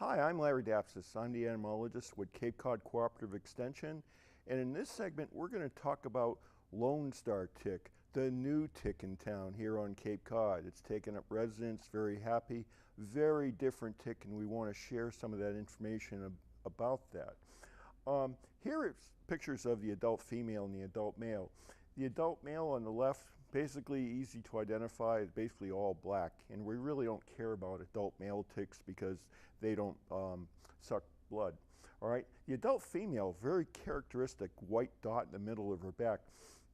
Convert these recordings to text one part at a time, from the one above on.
Hi, I'm Larry Dapsis. I'm the entomologist with Cape Cod Cooperative Extension, and in this segment we're going to talk about Lone Star tick, the new tick in town here on Cape Cod. It's taken up residence, very happy, very different tick, and we want to share some of that information about that. Here it's pictures of the adult female and the adult male. The adult male on the left, basically easy to identify, is basically all black, and we really don't care about adult male ticks because they don't suck blood. All right, the adult female, very characteristic white dot in the middle of her back.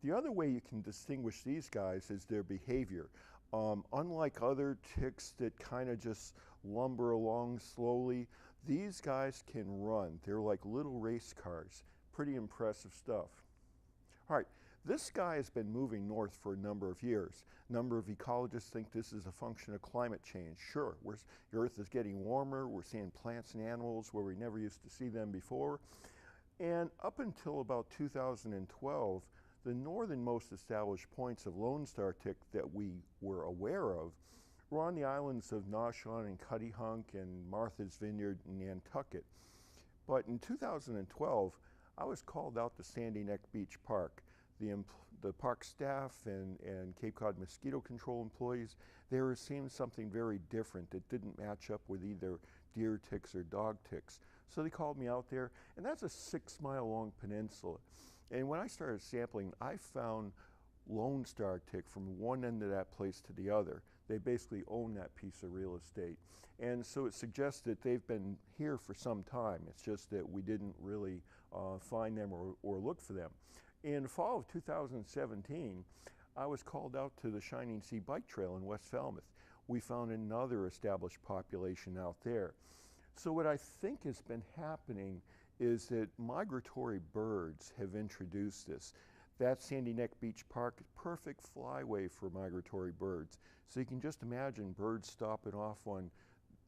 The other way you can distinguish these guys is their behavior. Unlike other ticks that kind of just lumber along slowly, these guys can run. They're like little race cars. Pretty impressive stuff. All right, this guy has been moving north for a number of years. A number of ecologists think this is a function of climate change. Sure, the Earth is getting warmer. We're seeing plants and animals where we never used to see them before. And up until about 2012, the northernmost established points of Lone Star tick that we were aware of were on the islands of Naushon and Cuttyhunk and Martha's Vineyard and Nantucket. But in 2012, I was called out to Sandy Neck Beach Park. The park staff and Cape Cod mosquito control employees, they were seeing something very different that didn't match up with either deer ticks or dog ticks. So they called me out there, and that's a 6-mile long peninsula. And when I started sampling, I found Lone Star tick from one end of that place to the other. They basically own that piece of real estate. And so it suggests that they've been here for some time. It's just that we didn't really find them or look for them. In the fall of 2017, I was called out to the Shining Sea Bike Trail in West Falmouth. We found another established population out there. So what I think has been happening is that migratory birds have introduced this. That Sandy Neck Beach Park is perfect flyway for migratory birds. So you can just imagine birds stopping off on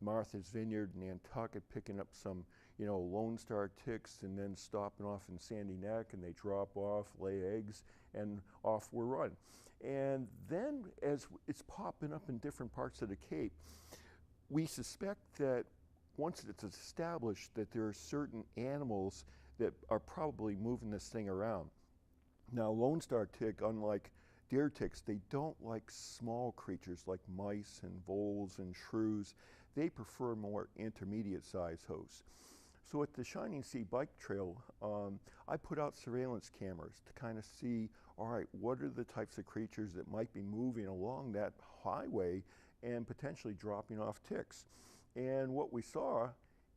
Martha's Vineyard and Nantucket, picking up some, Lone Star ticks, and then stopping off in Sandy Neck, and they drop off, lay eggs, and off we run. And then as it's popping up in different parts of the Cape, we suspect that once it's established that there are certain animals that are probably moving this thing around. Now, Lone Star tick, unlike deer ticks, they don't like small creatures like mice and voles and shrews. They prefer more intermediate sized hosts. So at the Shining Sea Bike Trail, I put out surveillance cameras to kind of see, all right, what are the types of creatures that might be moving along that highway and potentially dropping off ticks. And what we saw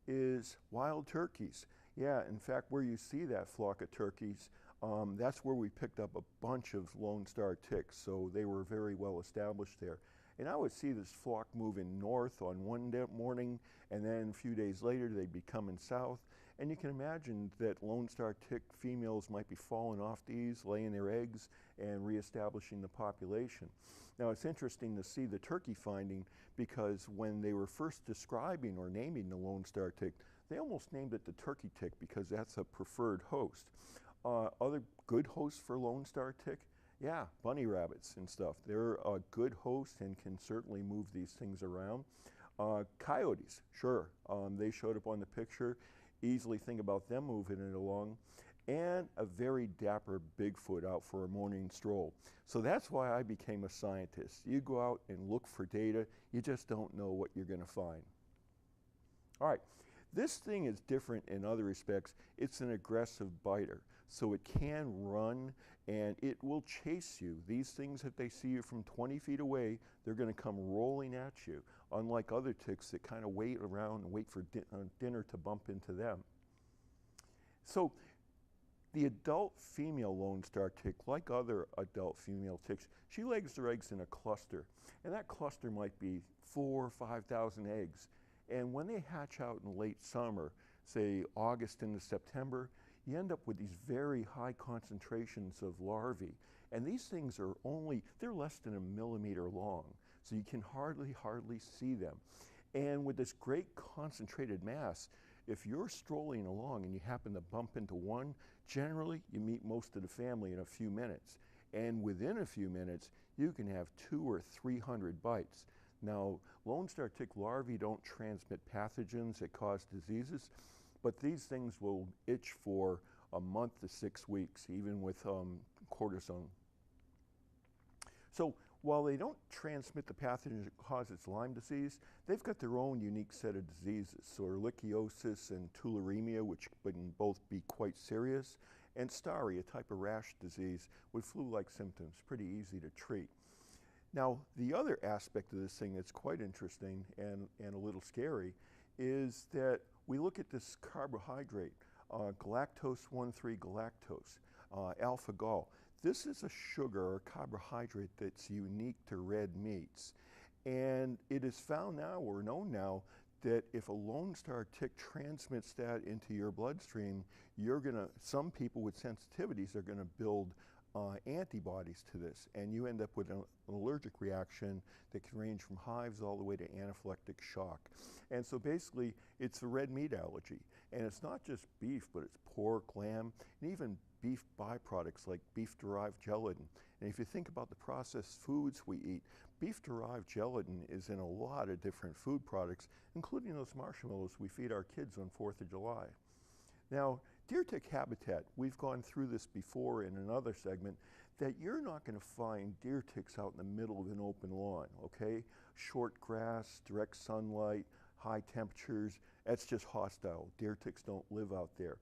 is wild turkeys. Yeah, in fact, where you see that flock of turkeys, that's where we picked up a bunch of Lone Star ticks, so they were very well established there. And I would see this flock moving north on one morning, and then a few days later they'd be coming south. And you can imagine that Lone Star tick females might be falling off these, laying their eggs, and reestablishing the population. Now it's interesting to see the turkey finding, because when they were first describing or naming the Lone Star tick, they almost named it the turkey tick because that's a preferred host. Other good hosts for Lone Star tick? Yeah, bunny rabbits and stuff. They're a good host and can certainly move these things around. Coyotes, sure, they showed up on the picture. Easily think about them moving it along. And a very dapper Bigfoot out for a morning stroll. So that's why I became a scientist. You go out and look for data, you just don't know what you're going to find. All right. This thing is different in other respects. It's an aggressive biter, so it can run and it will chase you. These things, if they see you from 20 feet away, they're going to come rolling at you, unlike other ticks that kind of wait around and wait for dinner to bump into them. So the adult female Lone Star tick, like other adult female ticks, she lays her eggs in a cluster, and that cluster might be 4,000 or 5,000 eggs. And when they hatch out in late summer, say August into September, you end up with these very high concentrations of larvae. And these things are they're less than a millimeter long, so you can hardly see them. And with this great concentrated mass, if you're strolling along and you happen to bump into one, generally you meet most of the family in a few minutes. And within a few minutes, you can have 200 or 300 bites. Now, Lone Star tick larvae don't transmit pathogens that cause diseases, but these things will itch for a month to 6 weeks, even with cortisone. So while they don't transmit the pathogens that causes Lyme disease, they've got their own unique set of diseases. So ehrlichiosis and tularemia, which can both be quite serious, and stari, a type of rash disease with flu-like symptoms, pretty easy to treat. Now, the other aspect of this thing that's quite interesting and a little scary is that we look at this carbohydrate, galactose 1,3-galactose, alpha-gal. This is a sugar or carbohydrate that's unique to red meats. And it is found now, or known now, that if a Lone Star tick transmits that into your bloodstream, some people with sensitivities are gonna build antibodies to this, and you end up with an allergic reaction that can range from hives all the way to anaphylactic shock. And so basically, it's a red meat allergy. And it's not just beef, but it's pork, lamb, and even beef byproducts like beef-derived gelatin. And if you think about the processed foods we eat, beef-derived gelatin is in a lot of different food products, including those marshmallows we feed our kids on 4th of July. Now, deer tick habitat, we've gone through this before in another segment, that you're not going to find deer ticks out in the middle of an open lawn, okay? Short grass, direct sunlight, high temperatures, that's just hostile. Deer ticks don't live out there.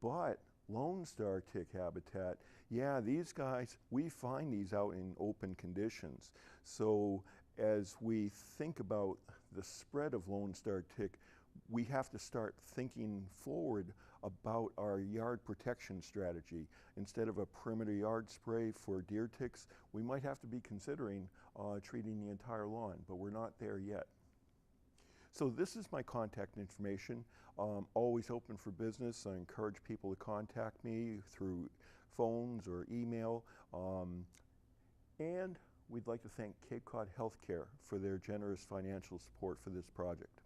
But Lone Star tick habitat, yeah, these guys, we find these out in open conditions. So as we think about the spread of Lone Star tick, we have to start thinking forward about our yard protection strategy. Instead of a perimeter yard spray for deer ticks, we might have to be considering treating the entire lawn, but we're not there yet. So this is my contact information. Always open for business. I encourage people to contact me through phones or email. And we'd like to thank Cape Cod Healthcare for their generous financial support for this project.